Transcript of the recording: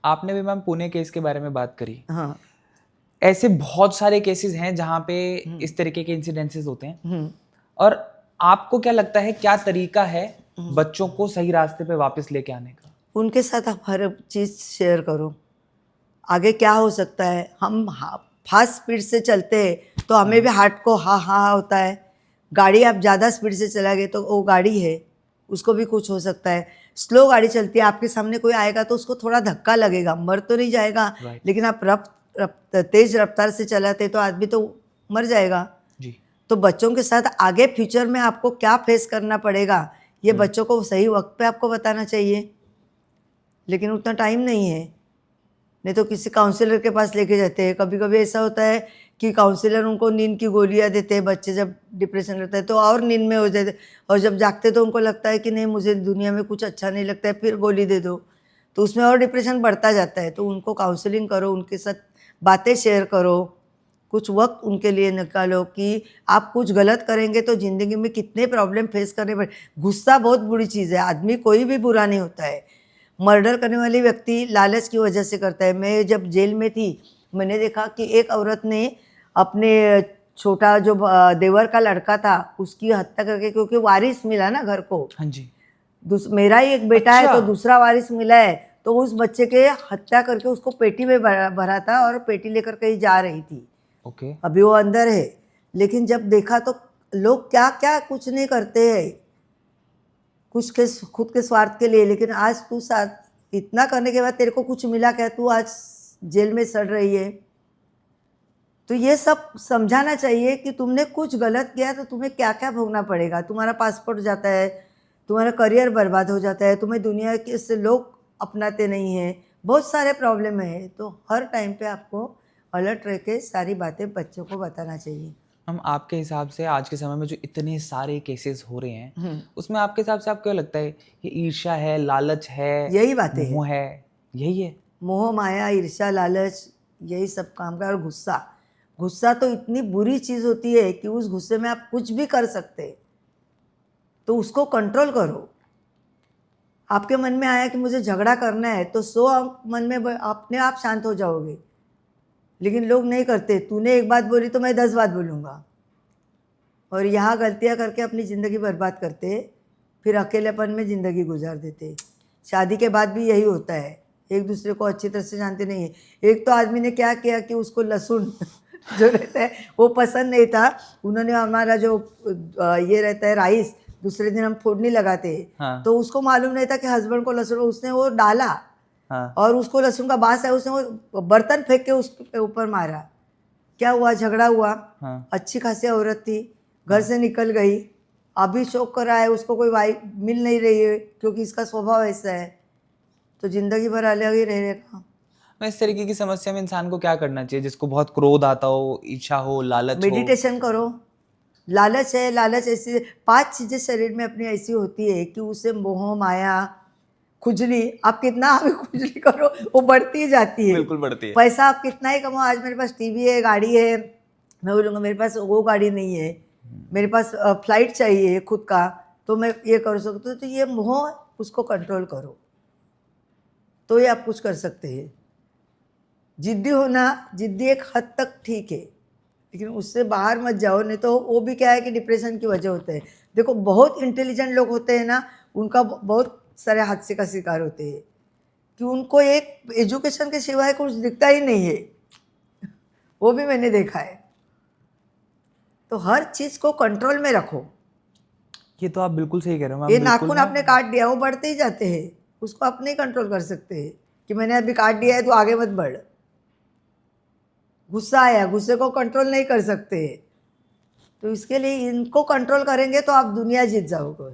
आपने भी ma'am Pune case के बारे में बात करी। हाँ। ऐसे बहुत सारे केसेस हैं जहाँ पे इस तरीके के इंसिडेंसेस होते हैं। और आपको क्या लगता है, क्या तरीका है बच्चों को सही रास्ते पे वापस लेके आने का? उनके साथ आप हर चीज़ शेयर करो। आगे क्या हो सकता है, हम फास्ट स्पीड से चलते हैं तो हमें भी हार्ट को हा होता है। गाड़ी आप ज़्यादा स्पीड से चला गए तो वो गाड़ी है, उसको भी कुछ हो सकता है। स्लो गाड़ी चलती है, आपके सामने कोई आएगा तो उसको थोड़ा धक्का लगेगा, मर तो नहीं जाएगा, लेकिन आप तेज रफ्तार से चलाते तो आदमी तो मर जाएगा जी। तो बच्चों के साथ आगे फ्यूचर में आपको क्या फेस करना पड़ेगा, ये बच्चों को सही वक्त पे आपको बताना चाहिए। लेकिन उतना टाइम नहीं है, नहीं तो किसी काउंसलर के पास लेके जाते हैं। कभी कभी ऐसा होता है कि काउंसलर उनको नींद की गोलियां देते हैं, बच्चे जब डिप्रेशन रहता है तो और नींद में हो जाते, और जब जागते तो उनको लगता है कि नहीं मुझे दुनिया में कुछ अच्छा नहीं लगता है, फिर गोली दे दो, तो उसमें और डिप्रेशन बढ़ता जाता है। तो उनको काउंसलिंग करो, उनके साथ बातें शेयर करो, कुछ वक्त उनके लिए निकालो कि आप कुछ गलत करेंगे तो ज़िंदगी में कितने प्रॉब्लम फेस करने पड़े। गुस्सा बहुत बुरी चीज़ है, आदमी कोई भी बुरा नहीं होता है। मर्डर करने वाली व्यक्ति लालच की वजह से करता है। मैं जब जेल में थी, मैंने देखा कि एक औरत ने अपने छोटा जो देवर का लड़का था उसकी हत्या करके, क्योंकि वारिस मिला ना घर को। हाँ जी। मेरा ही एक बेटा है तो दूसरा वारिस मिला है, तो उस बच्चे के हत्या करके उसको पेटी में भरा था और पेटी लेकर कहीं जा रही थी। ओके। अभी वो अंदर है, लेकिन जब देखा तो लोग क्या क्या कुछ नहीं करते हैं, कुछ के खुद के स्वार्थ के लिए। लेकिन आज तू साथ इतना करने के बाद तेरे को कुछ मिला क्या, तू आज जेल में सड़ रही है। तो ये सब समझाना चाहिए कि तुमने कुछ गलत किया तो तुम्हें क्या क्या भोगना पड़ेगा। तुम्हारा पासपोर्ट जाता है, तुम्हारा करियर बर्बाद हो जाता है, तुम्हें दुनिया के से लोग अपनाते नहीं हैं, बहुत सारे प्रॉब्लम है। तो हर टाइम पे आपको अलर्ट रह के सारी बातें बच्चों को बताना चाहिए। हम आपके हिसाब से आज के समय में जो इतने सारे केसेस हो रहे हैं उसमें आपके हिसाब से आपको क्या लगता है, ये ईर्ष्या है, लालच है, यही बातें मोह है, यही है? मोह माया ईर्ष्या लालच यही सब काम का। और गुस्सा, गुस्सा तो इतनी बुरी चीज़ होती है कि उस गुस्से में आप कुछ भी कर सकते, तो उसको कंट्रोल करो। आपके मन में आया कि मुझे झगड़ा करना है तो 100 मन में अपने आप शांत हो जाओगे। लेकिन लोग नहीं करते, तूने एक बात बोली तो मैं 10 बात बोलूँगा, और यहाँ गलतियाँ करके अपनी ज़िंदगी बर्बाद करते, फिर अकेलेपन में ज़िंदगी गुजार देते। शादी के बाद भी यही होता है, एक दूसरे को अच्छी तरह से जानते नहीं है। एक तो आदमी ने क्या किया कि उसको लहसुन जो रहता है वो पसंद नहीं था, उन्होंने हमारा जो ये रहता है राइस, दूसरे दिन हम फोड़नी लगाते हैं। हाँ। तो उसको मालूम नहीं था कि हस्बैंड को लहसुन, उसने वो डाला। हाँ। और उसको लहसुन का बास है, उसने वो बर्तन फेंक के उसके ऊपर मारा। क्या हुआ, झगड़ा हुआ। हाँ। अच्छी खासी औरत थी, घर से निकल गई, अभी शौक कर रहा है, उसको कोई वाइफ मिल नहीं रही है क्योंकि इसका स्वभाव ऐसा है, तो जिंदगी भर अलग ही रहेगा। मैं इस तरीके की समस्या में इंसान को क्या करना चाहिए, जिसको बहुत क्रोध आता हो, इच्छा हो, लालच हो? मेडिटेशन करो। लालच है, लालच ऐसी 5 चीज़ें शरीर में अपनी ऐसी होती है कि उससे मोह माया खुजली, आप कितना भी खुजली करो वो बढ़ती जाती है। बिल्कुल बढ़ती है। पैसा आप कितना ही कमाओ, आज मेरे पास टीवी है, गाड़ी है, मैं बोलूँगा मेरे पास वो गाड़ी नहीं है, मेरे पास फ्लाइट चाहिए खुद का, तो मैं ये कर सकती हूँ। तो ये मोह, उसको कंट्रोल करो तो ये आप कुछ कर सकते हैं। जिद्दी होना, जिद्दी एक हद तक ठीक है, लेकिन उससे बाहर मत जाओ, नहीं तो वो भी क्या है कि डिप्रेशन की वजह होते हैं। देखो बहुत इंटेलिजेंट लोग होते हैं ना, उनका बहुत सारे हादसे का शिकार होते हैं कि उनको एक एजुकेशन के सिवाय कुछ दिखता ही नहीं है, वो भी मैंने देखा है। तो हर चीज़ को कंट्रोल में रखो। ये तो आप बिल्कुल सही कह रहे हो मैम। ये बिल्कुल नाखून आपने काट दिया, वो बढ़ते ही जाते हैं, उसको आप नहीं कंट्रोल कर सकते कि मैंने अभी काट दिया है तो आगे मत बढ़। गुस्सा आया, गुस्से को कंट्रोल नहीं कर सकते, तो इसके लिए इनको कंट्रोल करेंगे तो आप दुनिया जीत जाओगे।